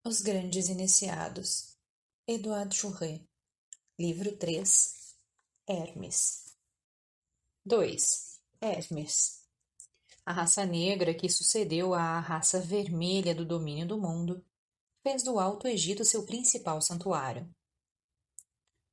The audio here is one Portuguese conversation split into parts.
Os Grandes Iniciados, Edouard Chouret, Livro 3, Hermes. 2. Hermes. A raça negra que sucedeu à raça vermelha do domínio do mundo fez do Alto Egito seu principal santuário.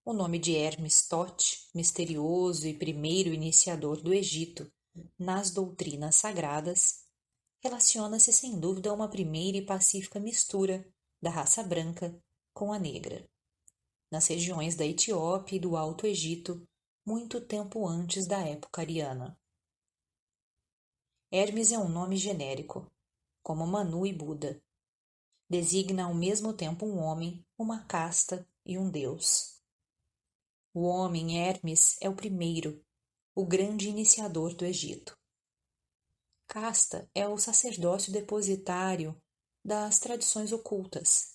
O nome de Hermes Tote, misterioso e primeiro iniciador do Egito nas doutrinas sagradas, relaciona-se sem dúvida a uma primeira e pacífica mistura da raça branca com a negra, nas regiões da Etiópia e do Alto Egito, muito tempo antes da época ariana. Hermes é um nome genérico, como Manu e Buda. Designa ao mesmo tempo um homem, uma casta e um deus. O homem Hermes é o primeiro, o grande iniciador do Egito. Casta é o sacerdócio depositário das tradições ocultas.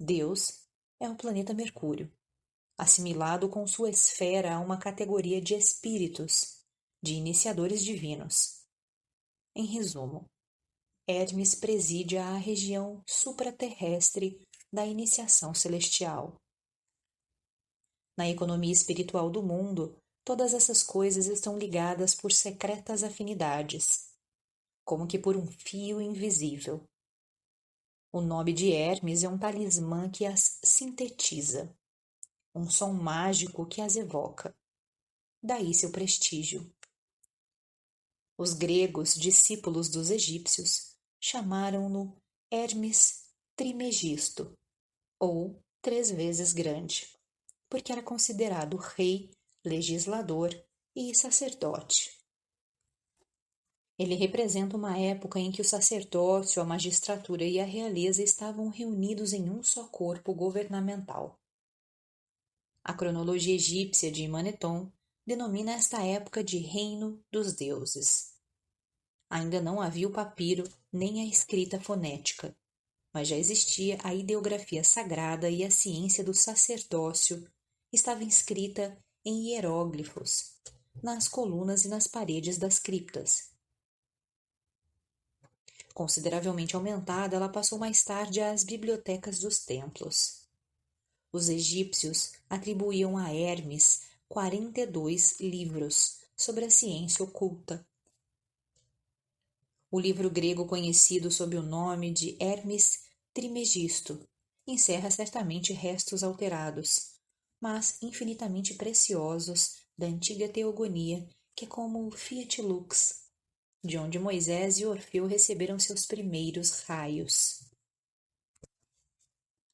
Deus é o planeta Mercúrio, assimilado com sua esfera a uma categoria de espíritos, de iniciadores divinos. Em resumo, Hermes preside a região supraterrestre da iniciação celestial. Na economia espiritual do mundo, todas essas coisas estão ligadas por secretas afinidades, como que por um fio invisível. O nome de Hermes é um talismã que as sintetiza, um som mágico que as evoca. Daí seu prestígio. Os gregos, discípulos dos egípcios, chamaram-no Hermes Trimegisto, ou três vezes grande, porque era considerado rei, legislador e sacerdote. Ele representa uma época em que o sacerdócio, a magistratura e a realeza estavam reunidos em um só corpo governamental. A cronologia egípcia de Maneton denomina esta época de Reino dos Deuses. Ainda não havia o papiro nem a escrita fonética, mas já existia a ideografia sagrada e a ciência do sacerdócio estava inscrita em hieróglifos, nas colunas e nas paredes das criptas. Consideravelmente aumentada, ela passou mais tarde às bibliotecas dos templos. Os egípcios atribuíam a Hermes 42 livros sobre a ciência oculta. O livro grego conhecido sob o nome de Hermes Trimegisto encerra certamente restos alterados, mas infinitamente preciosos da antiga teogonia, que é como o Fiat Lux, de onde Moisés e Orfeu receberam seus primeiros raios.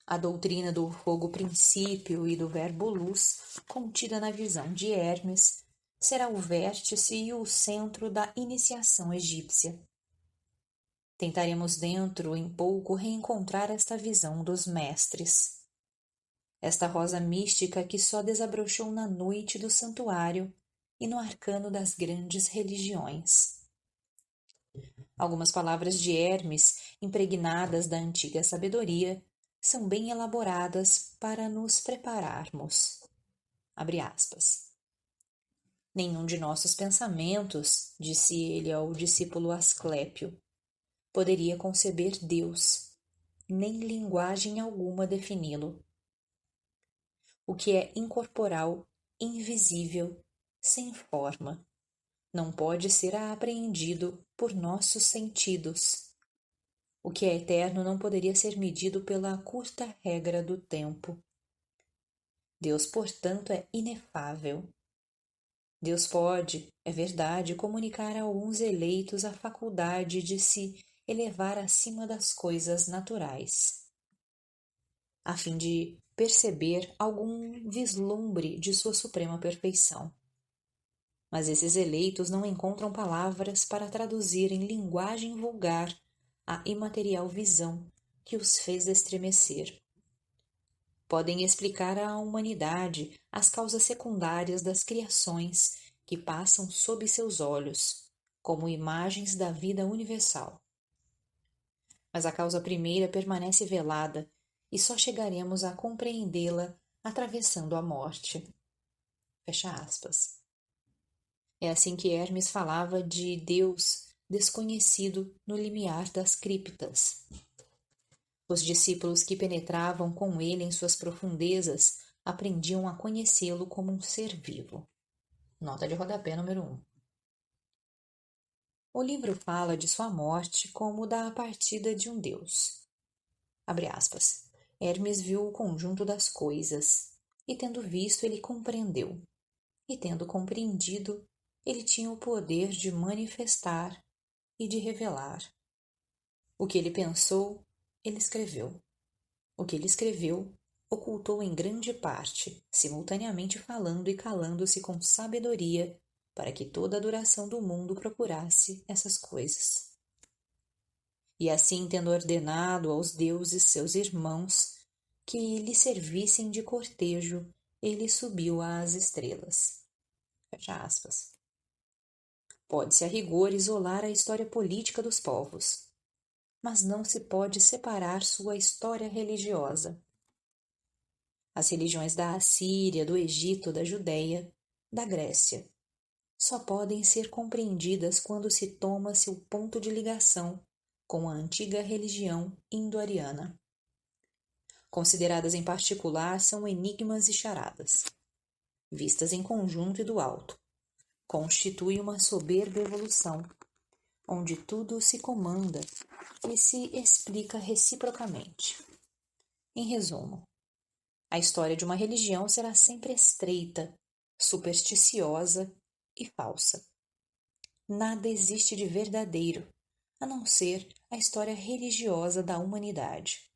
A doutrina do fogo princípio e do verbo luz, contida na visão de Hermes, será o vértice e o centro da iniciação egípcia. Tentaremos dentro em pouco reencontrar esta visão dos mestres. Esta rosa mística que só desabrochou na noite do santuário e no arcano das grandes religiões. Algumas palavras de Hermes, impregnadas da antiga sabedoria, são bem elaboradas para nos prepararmos. Abre aspas. Nenhum de nossos pensamentos, disse ele ao discípulo Asclépio, poderia conceber Deus, nem linguagem alguma defini-lo. O que é incorporal, invisível, sem forma, não pode ser apreendido por nossos sentidos. O que é eterno não poderia ser medido pela curta regra do tempo. Deus, portanto, é inefável. Deus pode, é verdade, comunicar a alguns eleitos a faculdade de se elevar acima das coisas naturais, a fim de perceber algum vislumbre de sua suprema perfeição. Mas esses eleitos não encontram palavras para traduzir em linguagem vulgar a imaterial visão que os fez estremecer. Podem explicar à humanidade as causas secundárias das criações que passam sob seus olhos, como imagens da vida universal. Mas a causa primeira permanece velada e só chegaremos a compreendê-la atravessando a morte. Fecha aspas. É assim que Hermes falava de Deus desconhecido no limiar das criptas. Os discípulos que penetravam com ele em suas profundezas aprendiam a conhecê-lo como um ser vivo. Nota de rodapé número 1. O livro fala de sua morte como da partida de um deus. Abre aspas. Hermes viu o conjunto das coisas, e tendo visto, ele compreendeu. E tendo compreendido, ele tinha o poder de manifestar e de revelar. O que ele pensou, ele escreveu. O que ele escreveu, ocultou em grande parte, simultaneamente falando e calando-se com sabedoria, para que toda a duração do mundo procurasse essas coisas. E assim, tendo ordenado aos deuses seus irmãos que lhe servissem de cortejo, ele subiu às estrelas. Fecha aspas. Pode-se a rigor isolar a história política dos povos, mas não se pode separar sua história religiosa. As religiões da Assíria, do Egito, da Judéia, da Grécia, só podem ser compreendidas quando se toma seu ponto de ligação com a antiga religião indo-ariana. Consideradas em particular, são enigmas e charadas. Vistas em conjunto e do alto, constitui uma soberba evolução, onde tudo se comanda e se explica reciprocamente. Em resumo, a história de uma religião será sempre estreita, supersticiosa e falsa. Nada existe de verdadeiro, a não ser a história religiosa da humanidade.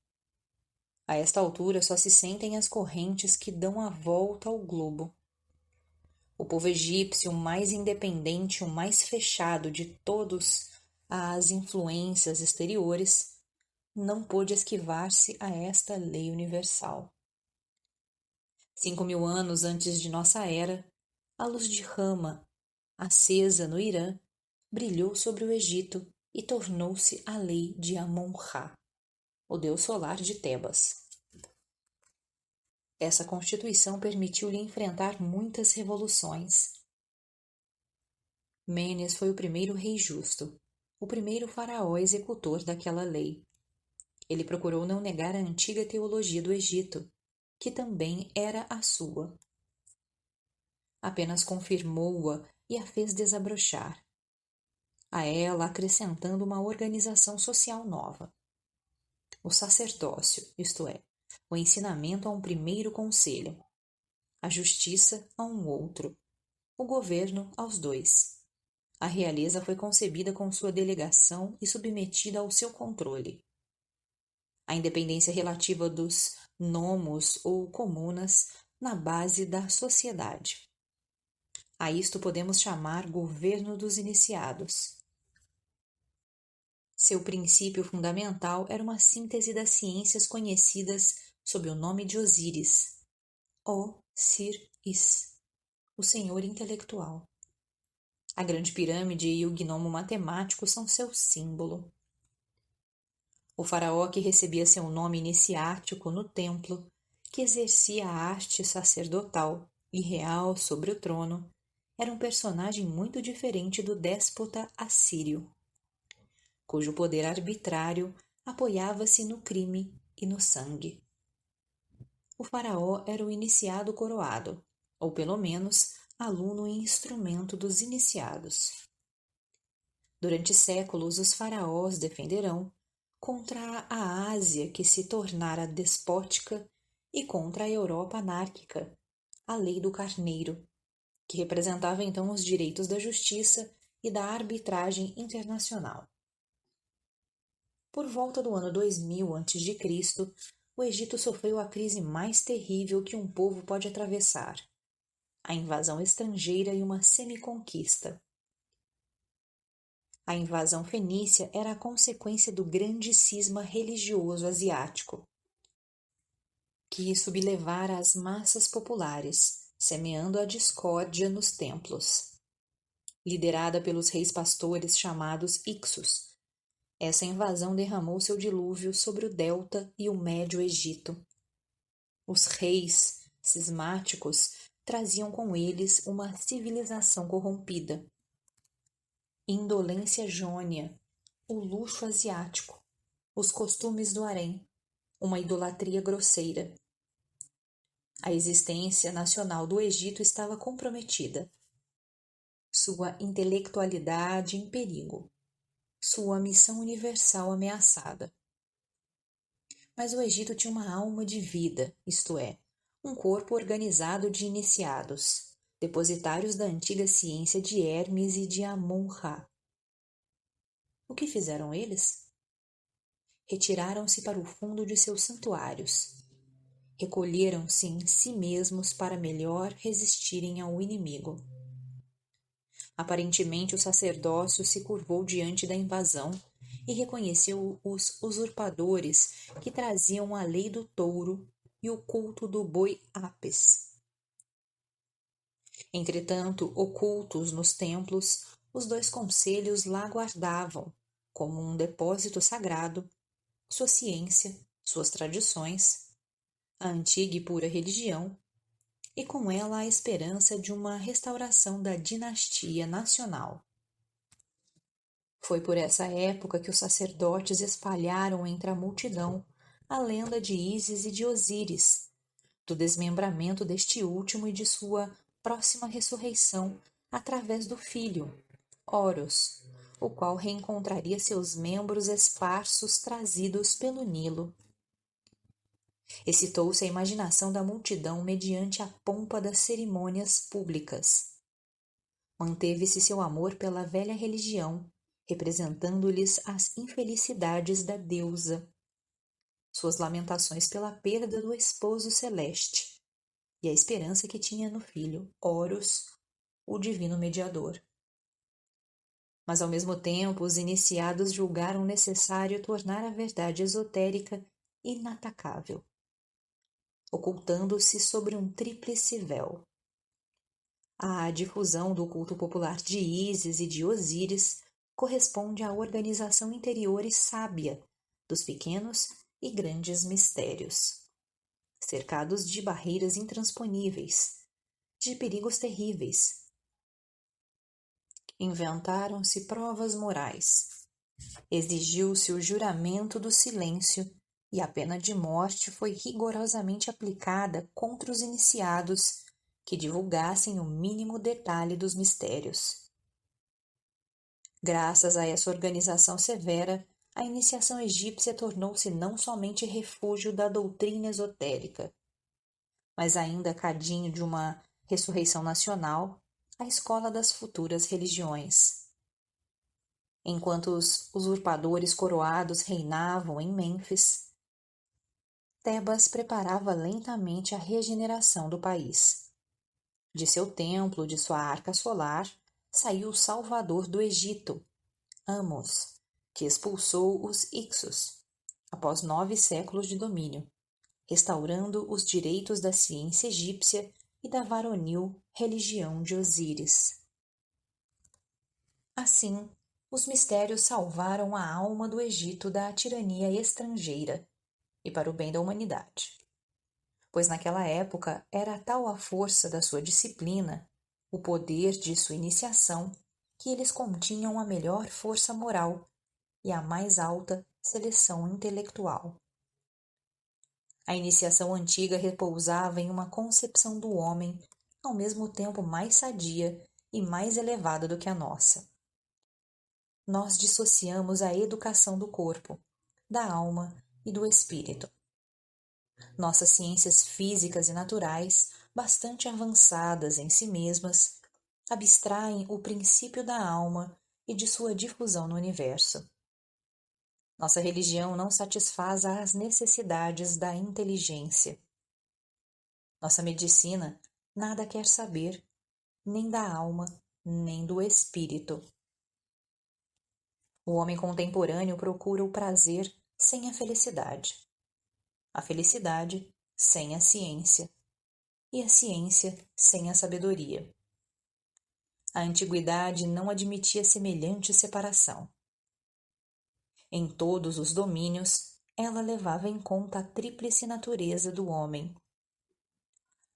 A esta altura só se sentem as correntes que dão a volta ao globo. O povo egípcio, o mais independente, o mais fechado de todos às influências exteriores, não pôde esquivar-se a esta lei universal. 5.000 anos antes de nossa era, a luz de Rama, acesa no Irã, brilhou sobre o Egito e tornou-se a lei de Amon-Ra, o deus solar de Tebas. Essa constituição permitiu-lhe enfrentar muitas revoluções. Mênias foi o primeiro rei justo, o primeiro faraó executor daquela lei. Ele procurou não negar a antiga teologia do Egito, que também era a sua. Apenas confirmou-a e a fez desabrochar, a ela acrescentando uma organização social nova. O sacerdócio, isto é, o ensinamento a um primeiro conselho, a justiça a um outro, o governo aos dois. A realeza foi concebida com sua delegação e submetida ao seu controle. A independência relativa dos nomos ou comunas na base da sociedade. A isto podemos chamar governo dos iniciados. Seu princípio fundamental era uma síntese das ciências conhecidas sob o nome de Osíris, O-Sir-Is, o senhor intelectual. A grande pirâmide e o gnomo matemático são seu símbolo. O faraó que recebia seu nome iniciático no templo, que exercia a arte sacerdotal e real sobre o trono, era um personagem muito diferente do déspota assírio, cujo poder arbitrário apoiava-se no crime e no sangue. O faraó era o iniciado coroado, ou pelo menos aluno e instrumento dos iniciados. Durante séculos, os faraós defenderão contra a Ásia que se tornara despótica e contra a Europa anárquica, a lei do carneiro, que representava então os direitos da justiça e da arbitragem internacional. Por volta do ano 2000 a.C., o Egito sofreu a crise mais terrível que um povo pode atravessar: a invasão estrangeira e uma semiconquista. A invasão fenícia era a consequência do grande cisma religioso asiático, que sublevara as massas populares, semeando a discórdia nos templos. Liderada pelos reis pastores chamados Ixos, essa invasão derramou seu dilúvio sobre o Delta e o Médio Egito. Os reis cismáticos traziam com eles uma civilização corrompida, indolência jônia, o luxo asiático, os costumes do harém, uma idolatria grosseira. A existência nacional do Egito estava comprometida, sua intelectualidade em perigo, sua missão universal ameaçada. Mas o Egito tinha uma alma de vida, isto é, um corpo organizado de iniciados, depositários da antiga ciência de Hermes e de Amon-Ra. O que fizeram eles? Retiraram-se para o fundo de seus santuários. Recolheram-se em si mesmos para melhor resistirem ao inimigo. Aparentemente, o sacerdócio se curvou diante da invasão e reconheceu os usurpadores que traziam a lei do touro e o culto do boi Apis. Entretanto, ocultos nos templos, os dois conselhos lá guardavam, como um depósito sagrado, sua ciência, suas tradições, a antiga e pura religião, e com ela a esperança de uma restauração da dinastia nacional. Foi por essa época que os sacerdotes espalharam entre a multidão a lenda de Ísis e de Osíris, do desmembramento deste último e de sua próxima ressurreição através do filho, Horus, o qual reencontraria seus membros esparsos trazidos pelo Nilo. Excitou-se a imaginação da multidão mediante a pompa das cerimônias públicas. Manteve-se seu amor pela velha religião, representando-lhes as infelicidades da deusa, suas lamentações pela perda do esposo celeste e a esperança que tinha no filho, Horus, o divino mediador. Mas ao mesmo tempo os iniciados julgaram necessário tornar a verdade esotérica inatacável, ocultando-se sobre um tríplice véu. A difusão do culto popular de Ísis e de Osíris corresponde à organização interior e sábia dos pequenos e grandes mistérios, cercados de barreiras intransponíveis, de perigos terríveis. Inventaram-se provas morais, exigiu-se o juramento do silêncio e a pena de morte foi rigorosamente aplicada contra os iniciados que divulgassem o mínimo detalhe dos mistérios. Graças a essa organização severa, a iniciação egípcia tornou-se não somente refúgio da doutrina esotérica, mas ainda cadinho de uma ressurreição nacional, a escola das futuras religiões. Enquanto os usurpadores coroados reinavam em Mênfis, Tebas preparava lentamente a regeneração do país. De seu templo, de sua arca solar, saiu o salvador do Egito, Amos, que expulsou os Ixos, após 9 séculos de domínio, restaurando os direitos da ciência egípcia e da varonil religião de Osíris. Assim, os mistérios salvaram a alma do Egito da tirania estrangeira e para o bem da humanidade. Pois naquela época era tal a força da sua disciplina, o poder de sua iniciação, que eles continham a melhor força moral e a mais alta seleção intelectual. A iniciação antiga repousava em uma concepção do homem ao mesmo tempo mais sadia e mais elevada do que a nossa. Nós dissociamos a educação do corpo, da alma e do espírito. Nossas ciências físicas e naturais, bastante avançadas em si mesmas, abstraem o princípio da alma e de sua difusão no universo. Nossa religião não satisfaz às necessidades da inteligência. Nossa medicina nada quer saber, nem da alma, nem do espírito. O homem contemporâneo procura o prazer sem a felicidade sem a ciência, e a ciência sem a sabedoria. A antiguidade não admitia semelhante separação. Em todos os domínios, ela levava em conta a tríplice natureza do homem.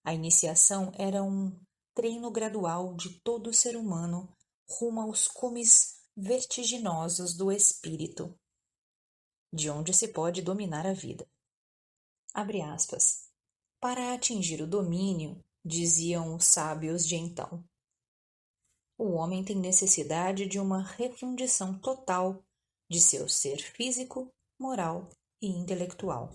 A iniciação era um treino gradual de todo ser humano rumo aos cumes vertiginosos do espírito, de onde se pode dominar a vida. Abre aspas. Para atingir o domínio, diziam os sábios de então, o homem tem necessidade de uma refundição total de seu ser físico, moral e intelectual.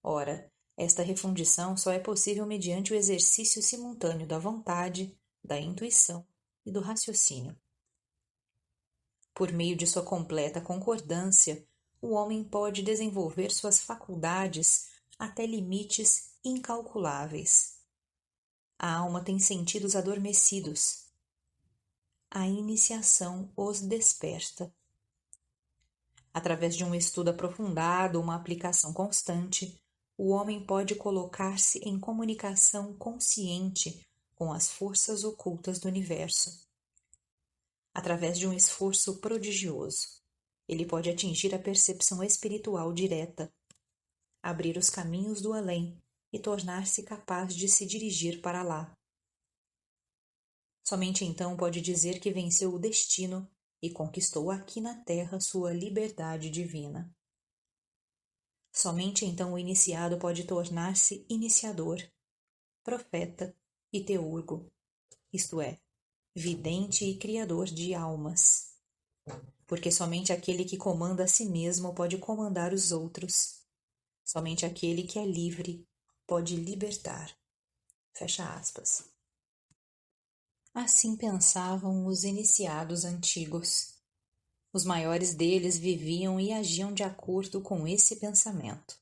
Ora, esta refundição só é possível mediante o exercício simultâneo da vontade, da intuição e do raciocínio. Por meio de sua completa concordância, o homem pode desenvolver suas faculdades até limites incalculáveis. A alma tem sentidos adormecidos. A iniciação os desperta. Através de um estudo aprofundado, uma aplicação constante, o homem pode colocar-se em comunicação consciente com as forças ocultas do universo. Através de um esforço prodigioso, ele pode atingir a percepção espiritual direta, abrir os caminhos do além e tornar-se capaz de se dirigir para lá. Somente então pode dizer que venceu o destino e conquistou aqui na terra sua liberdade divina. Somente então o iniciado pode tornar-se iniciador, profeta e teurgo, isto é, vidente e criador de almas. Porque somente aquele que comanda a si mesmo pode comandar os outros. Somente aquele que é livre pode libertar. Fecha aspas. Assim pensavam os iniciados antigos. Os maiores deles viviam e agiam de acordo com esse pensamento.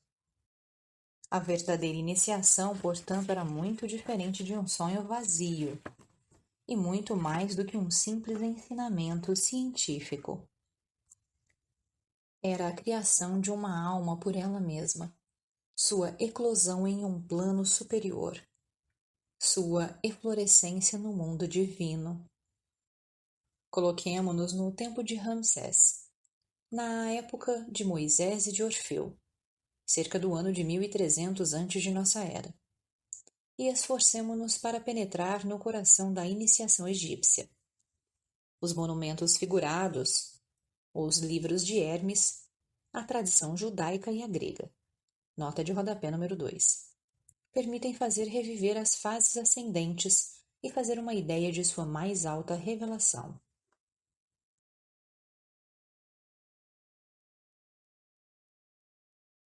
A verdadeira iniciação, portanto, era muito diferente de um sonho vazio, e muito mais do que um simples ensinamento científico. Era a criação de uma alma por ela mesma, sua eclosão em um plano superior, sua eflorescência no mundo divino. Coloquemo-nos no tempo de Ramsés, na época de Moisés e de Orfeu, cerca do ano de 1300 antes de nossa era, e esforcemo-nos para penetrar no coração da iniciação egípcia. Os monumentos figurados, os livros de Hermes, a tradição judaica e a grega, nota de rodapé número 2, permitem fazer reviver as fases ascendentes e fazer uma ideia de sua mais alta revelação.